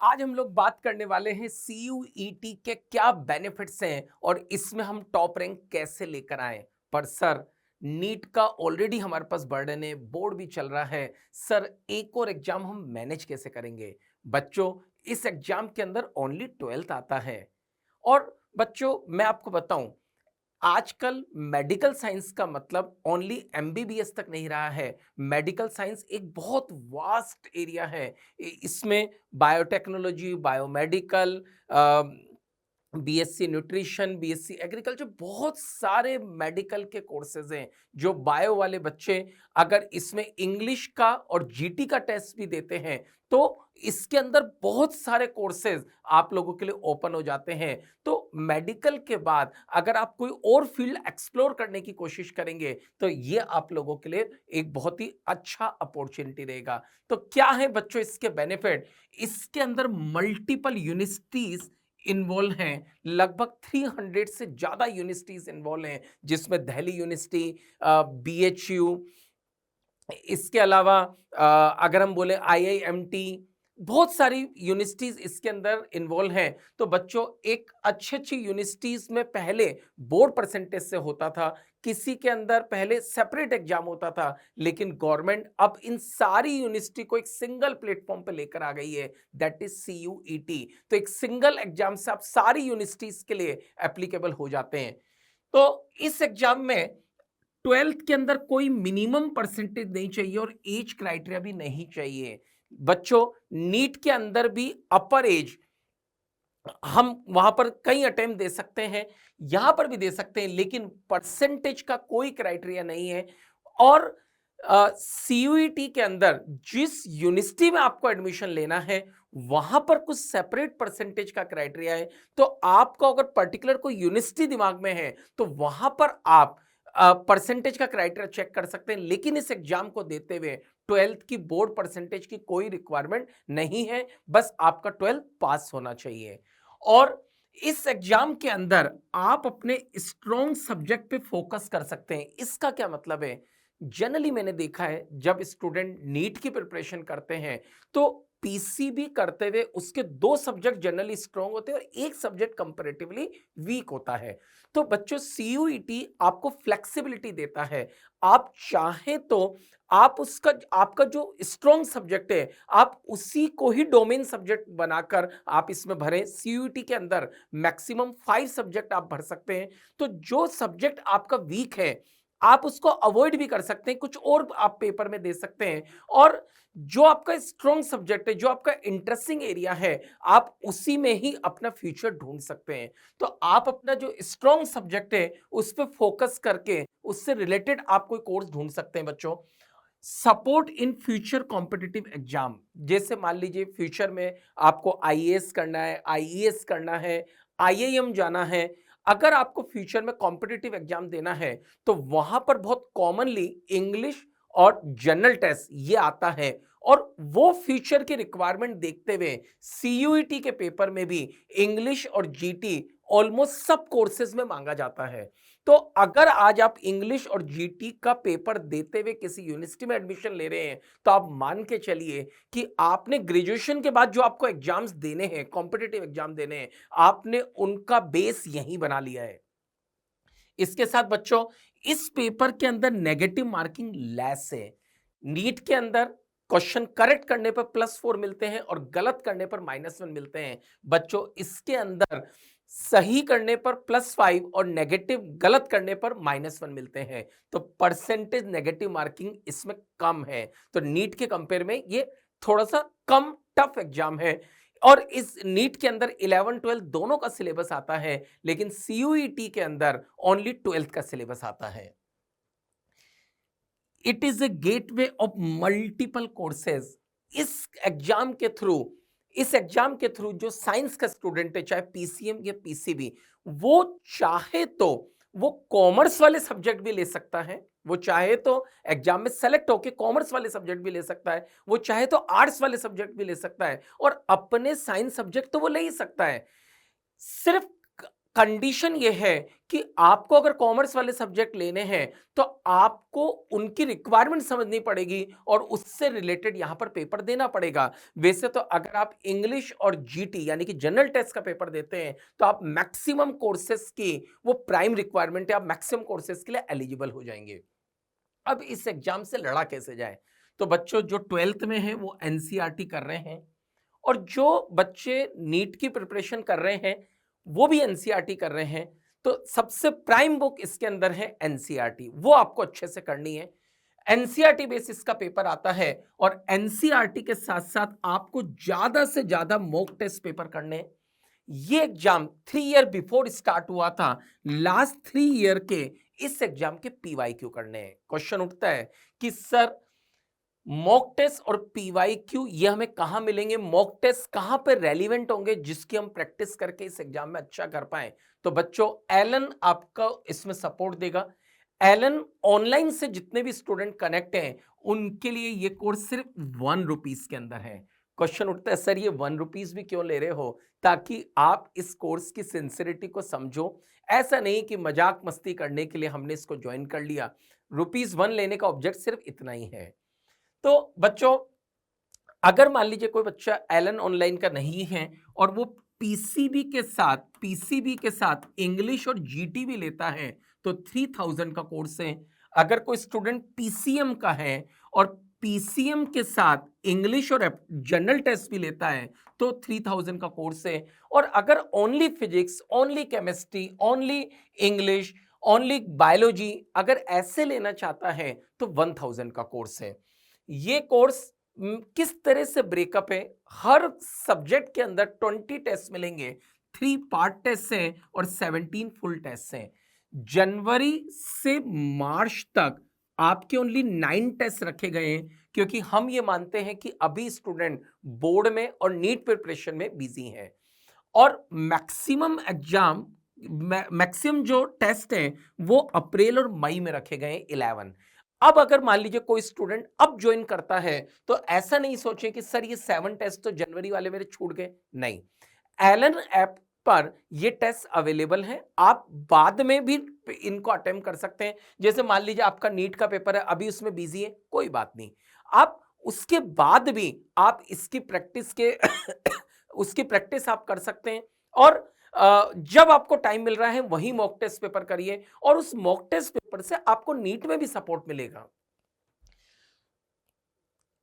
आज हम लोग बात करने वाले हैं सीयूईटी के क्या बेनिफिट्स हैं और इसमें हम टॉप रैंक कैसे लेकर आए। पर सर, नीट का ऑलरेडी हमारे पास बर्डन है, बोर्ड भी चल रहा है। सर, एक और एग्जाम हम मैनेज कैसे करेंगे? बच्चों, इस एग्जाम के अंदर ओनली 12th आता है। और बच्चों, मैं आपको बताऊं, आजकल मेडिकल साइंस का मतलब ओनली एमबीबीएस तक नहीं रहा है। मेडिकल साइंस एक बहुत वास्ट एरिया है। इसमें biotechnology, biomedical, BSc nutrition, BSc agriculture, बहुत सारे मेडिकल के कोर्सेज हैं जो बायो वाले बच्चे अगर इसमें इंग्लिश का और जीटी का टेस्ट भी देते हैं तो इसके अंदर बहुत सारे कोर्सेज आप लोगों के लिए ओपन हो जाते हैं। तो मेडिकल के बाद अगर आप कोई और फील्ड एक्सप्लोर करने की कोशिश करेंगे तो ये आप लोगों के लिए एक बहुत ही अच्छा अपॉर्चुनिटी रहेगा। तो क्या है बच्चों इसके बेनिफिट? इसके अंदर मल्टीपल यूनिवर्सिटीज इन्वॉल्व हैं। लगभग 300 से ज्यादा यूनिवर्सिटीज इन्वॉल्व हैं, जिसमें दिल्ली यूनिवर्सिटी, बीएचयू, इसके अलावा अगर हम बोले आईआईएमटी, बहुत सारी यूनिवर्सिटीज इसके अंदर इन्वॉल्व हैं। तो बच्चों, एक अच्छी अच्छी यूनिवर्सिटीज में पहले बोर्ड परसेंटेज से होता था, किसी के अंदर पहले सेपरेट एग्जाम होता था, लेकिन गवर्नमेंट अब इन सारी यूनिवर्सिटी को एक सिंगल प्लेटफॉर्म पे लेकर आ गई है, दैट इज सीयूईटी। तो एक सिंगल एग्जाम से आप सारी यूनिवर्सिटीज के लिए एप्लीकेबल हो जाते हैं। तो इस एग्जाम में 12th के अंदर कोई मिनिमम परसेंटेज नहीं चाहिए और एज क्राइटेरिया भी नहीं चाहिए। बच्चों, नीट के अंदर भी अपर एज हम वहां पर कई अटेम्प्ट दे सकते हैं, यहां पर भी दे सकते हैं, लेकिन परसेंटेज का कोई क्राइटेरिया नहीं है। और सीयूईटी के अंदर जिस यूनिवर्सिटी में आपको एडमिशन लेना है वहां पर कुछ सेपरेट परसेंटेज का क्राइटेरिया है। तो आपको अगर पर्टिकुलर कोई यूनिवर्सिटी दिमाग में है तो वहां पर आप परसेंटेज का क्राइटेरिया चेक कर सकते हैं, लेकिन इस एग्जाम को देते हुए 12th की बोर्ड परसेंटेज की कोई रिक्वायरमेंट नहीं है, बस आपका 12th पास होना चाहिए। और इस एग्जाम के अंदर आप अपने स्ट्रॉन्ग सब्जेक्ट पे फोकस कर सकते हैं। इसका क्या मतलब है? जनरली मैंने देखा है जब स्टूडेंट नीट की प्रिपरेशन करते हैं तो पीसीबी करते हुए उसके दो सब्जेक्ट जनरली स्ट्रांग होते हैं और एक सब्जेक्ट कंपैरेटिवली वीक होता है। तो बच्चों, सीयूईटी आपको फ्लेक्सिबिलिटी देता है। आप चाहें तो आप उसका आपका जो स्ट्रॉन्ग सब्जेक्ट है आप उसी को ही डोमेन सब्जेक्ट बनाकर आप इसमें भरें। सीयूईटी के अंदर मैक्सिमम 5 सब्जेक्ट आप भर सकते हैं। तो जो सब्जेक्ट आपका वीक है आप उसको अवॉइड भी कर सकते हैं, कुछ और आप पेपर में दे सकते हैं। और जो आपका स्ट्रॉन्ग सब्जेक्ट है, जो आपका इंटरेस्टिंग एरिया है, आप उसी में ही अपना फ्यूचर ढूंढ सकते हैं। तो आप अपना जो स्ट्रॉन्ग सब्जेक्ट है उस पर फोकस करके उससे रिलेटेड आप कोई कोर्स ढूंढ सकते हैं। बच्चों, support in future competitive exam, जैसे मान लीजिए फ्यूचर में आपको आईएएस करना है, आईईएस करना है, आईआईएम जाना है। अगर आपको फ्यूचर में कॉम्पिटिटिव एग्जाम देना है तो वहां पर बहुत कॉमनली इंग्लिश और जनरल टेस्ट ये आता है। और वो फ्यूचर की रिक्वायरमेंट देखते हुए सीयूईटी के पेपर में भी इंग्लिश और जीटी ऑलमोस्ट सब कोर्सेज में मांगा जाता है। तो अगर आज आप इंग्लिश और जीटी का पेपर देते हुए किसी यूनिवर्सिटी में एडमिशन ले रहे हैं तो आप मान के चलिए कि आपने ग्रेजुएशन के बाद जो आपको एग्जाम्स देने हैं, कॉम्पिटिटिव एग्जाम देने हैं, आपने उनका बेस यहीं बना लिया है। इसके साथ बच्चों, इस पेपर के अंदर नेगेटिव मार्किंग लेस है। नीट के अंदर क्वेश्चन करेक्ट करने पर +4 मिलते हैं और गलत करने पर -1 मिलते हैं। बच्चों, इसके अंदर सही करने पर +5 और नेगेटिव गलत करने पर -1 मिलते हैं। तो परसेंटेज नेगेटिव मार्किंग इसमें कम है। तो नीट के कंपेयर में ये थोड़ा सा कम टफ एग्जाम है। और इस नीट के अंदर 11 12 दोनों का सिलेबस आता है, लेकिन सीयूईटी के अंदर ओनली 12th का सिलेबस आता है। It is a gateway of multiple courses. इस एग्जाम के थ्रू इस एग्जाम के थ्रू जो साइंस का स्टूडेंट है, चाहे पीसीएम या पीसीबी, वो चाहे तो वो कॉमर्स वाले सब्जेक्ट भी ले सकता है। वो चाहे तो एग्जाम में सेलेक्ट होकर कॉमर्स वाले सब्जेक्ट भी ले सकता है, वो चाहे तो आर्ट्स वाले सब्जेक्ट भी ले सकता है, और अपने साइंस सब्जेक्ट तो वो ले ही सकता है। सिर्फ कंडीशन ये है कि आपको अगर कॉमर्स वाले सब्जेक्ट लेने हैं तो आपको उनकी रिक्वायरमेंट समझनी पड़ेगी और उससे रिलेटेड यहां पर पेपर देना पड़ेगा। वैसे तो अगर आप इंग्लिश और जीटी यानी कि जनरल टेस्ट का पेपर देते हैं तो आप मैक्सिमम कोर्सेज की वो प्राइम रिक्वायरमेंट है, आप मैक्सिमम कोर्सेज के लिए एलिजिबल हो जाएंगे। अब इस एग्जाम से लड़ा कैसे जाए? तो बच्चों जो 12th में हैं वो एनसीईआरटी कर रहे हैं और जो बच्चे नीट की प्रिपरेशन कर रहे हैं वो भी एनसीईआरटी कर रहे हैं। तो सबसे प्राइम बुक इसके अंदर है एनसीईआरटी, वो आपको अच्छे से करनी है। एनसीईआरटी बेसिस का पेपर आता है और एनसीईआरटी के साथ साथ आपको ज्यादा से ज्यादा मॉक टेस्ट पेपर करने हैं। ये एग्जाम 3 ईयर बिफोर स्टार्ट हुआ था, लास्ट 3 ईयर के इस एग्जाम के पीवाईक्यू करने हैं। क्वेश्चन उठता है कि सर मॉक टेस्ट और पीवाईक्यू ये हमें कहां मिलेंगे, मॉक टेस्ट कहां पे रेलिवेंट होंगे जिसकी हम प्रैक्टिस करके इस एग्जाम में अच्छा कर पाए? तो बच्चों एलन आपका इसमें सपोर्ट देगा। एलन ऑनलाइन से जितने भी स्टूडेंट कनेक्ट हैं उनके लिए ये कोर्स सिर्फ 1 रुपीज के अंदर है। क्वेश्चन उठता है सर ये 1 रुपीज भी क्यों ले रहे हो? ताकि आप इस कोर्स की सिंसियरिटी को समझो। ऐसा नहीं कि मजाक मस्ती करने के लिए हमने इसको ज्वाइन कर लिया। ₹1 लेने का ऑब्जेक्ट सिर्फ इतना ही है। तो बच्चों अगर मान लीजिए कोई बच्चा एलन ऑनलाइन का नहीं है और वो पीसीबी के साथ इंग्लिश और जीटी भी लेता है तो 3000 का कोर्स है। अगर कोई स्टूडेंट पीसीएम का है और पीसीएम के साथ इंग्लिश और जनरल टेस्ट भी लेता है तो 3000 का कोर्स है। और अगर only physics, only chemistry, only English, only biology अगर ऐसे लेना चाहता है तो 1000 का कोर्स है। ये कोर्स किस तरह से ब्रेकअप है? हर सब्जेक्ट के अंदर 20 टेस्ट मिलेंगे, 3 पार्ट टेस्ट हैं और 17 फुल टेस्ट हैं। जनवरी से मार्च तक आपके ओनली 9 टेस्ट रखे गए हैं क्योंकि हम ये मानते हैं कि अभी स्टूडेंट बोर्ड में और नीट प्रिपरेशन में बिजी हैं और मैक्सिमम जो टेस्ट हैं वो अप्रैल और मई में रखे गए 11। अब अगर मान लीजिए कोई स्टूडेंट अब ज्वाइन करता है तो ऐसा नहीं सोचे कि सर ये 7 टेस्ट तो जनवरी वाले मेरे छूट गए। नहीं, एलन ऐप पर ये टेस्ट अवेलेबल है, आप बाद में भी इनको अटेम्प्ट कर सकते हैं। जैसे मान लीजिए आपका नीट का पेपर है, अभी उसमें बिजी है, कोई बात नहीं, आप उसके बाद भी आप इसकी प्रैक्टिस के उसकी प्रैक्टिस आप कर सकते हैं। और जब आपको टाइम मिल रहा है वही मॉक टेस्ट पेपर करिए और उस मॉक टेस्ट पेपर से आपको नीट में भी सपोर्ट मिलेगा।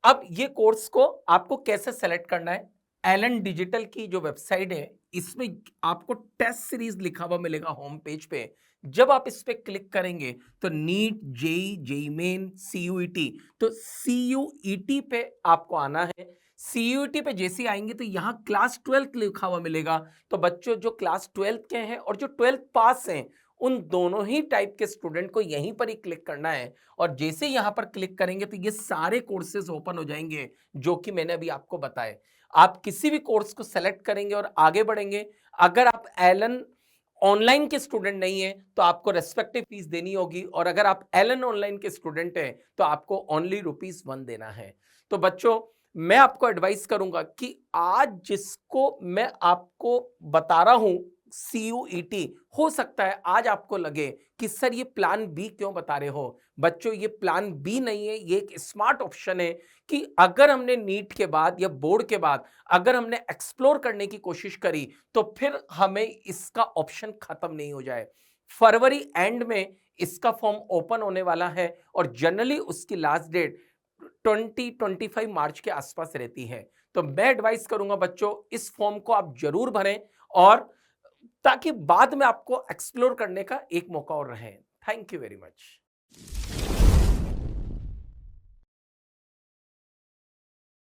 अब ये कोर्स को आपको कैसे सेलेक्ट करना है? एलन डिजिटल की जो वेबसाइट है इसमें आपको टेस्ट सीरीज लिखा हुआ मिलेगा होम पेज पे। जब आप इस पे क्लिक करेंगे तो NEET, JEE, JEE main, CUET, तो सीयूईटी पे आपको आना है। सीयूईटी पे जैसे आएंगे तो यहाँ क्लास 12 लिखा हुआ मिलेगा। तो बच्चों जो क्लास 12 के हैं और जो 12th पास हैं उन दोनों ही टाइप के स्टूडेंट को यहीं पर ही क्लिक करना है और जैसे यहां पर क्लिक करेंगे तो ये सारे कोर्सेज ओपन हो जाएंगे जो कि मैंने अभी आपको बताए। आप किसी भी कोर्स को सेलेक्ट करेंगे और आगे बढ़ेंगे। अगर आप एलन ऑनलाइन के स्टूडेंट नहीं है तो आपको रेस्पेक्टिव फीस देनी होगी और अगर आप एलन ऑनलाइन के स्टूडेंट हैं तो आपको ओनली ₹1 देना है। तो बच्चों मैं आपको एडवाइस करूंगा कि आज जिसको मैं आपको बता रहा हूं सीयूईटी, हो सकता है आज आपको लगे कि सर ये प्लान बी क्यों बता रहे हो। बच्चों ये प्लान बी नहीं है, ये एक स्मार्ट ऑप्शन है कि अगर हमने नीट के बाद या बोर्ड के बाद अगर हमने एक्सप्लोर करने की कोशिश करी तो फिर हमें इसका ऑप्शन खत्म नहीं हो जाए। फरवरी एंड में इसका फॉर्म ओपन होने वाला है और जनरली उसकी लास्ट डेट 25 मार्च के आसपास रहती है। तो मैं एडवाइस करूंगा बच्चों इस फॉर्म को आप जरूर भरें और ताकि बाद में आपको एक्सप्लोर करने का एक मौका और रहे। Thank you very much.